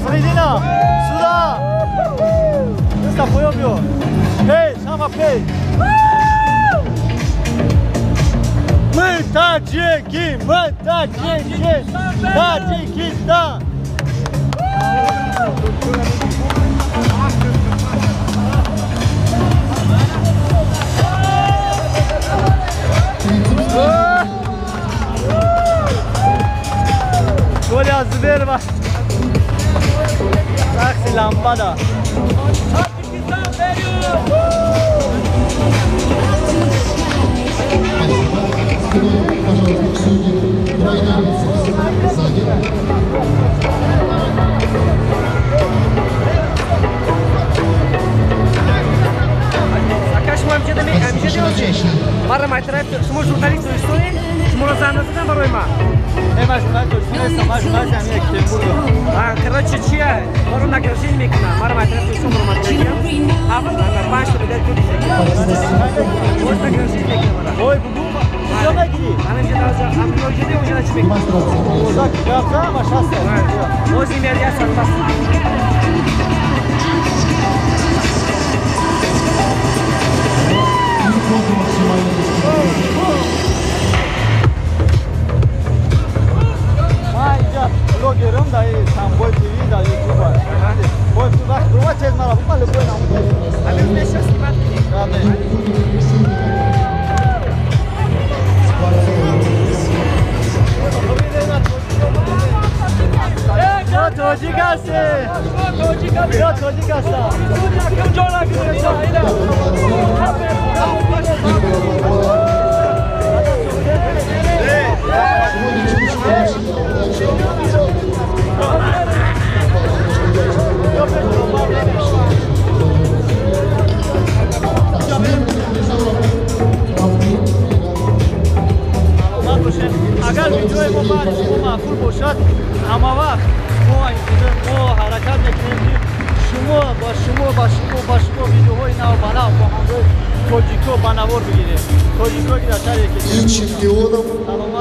Sredina! Сюда! Ăsta poiom eu! Hei, sama play! Tajikistan! Tajikistan! Olha as verbas. Taxi lampada. Mara mai trebuie să mă jurnalistul istorie și mă lăsa în țară mă roima. E mai jurnalistul istorie să mai jurnalistul a mie Chemburgo. Ah, короче, чья? Мара на гражданин мекна. Мара mai trebuie să mă roima. А вот на башне блядь тут. Вот на гражданин мекна. Ой, бубума. Что на гири? Она мне даже, а мне уже не уже начать мекна. Озак, гавза, машаста. Возле меня я сам пас. Bloggerăm, dar e Sam Boy TV, dar YouTuber. Voi dacă probați ați mara, cum le voi n-am văzut. Avem de așa stimat. Da, da. Yo tojikase. Yo tojikasa. اگر ویدیوی ما بعد شما معقول باشد اما وقت ما حرکت میکنیم شما ویدیوهای نو بنا با همراه Коджико Банавор бегили. Коджико и чемпионом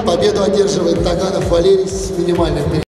победу одерживает Таганов Валерий с минимальным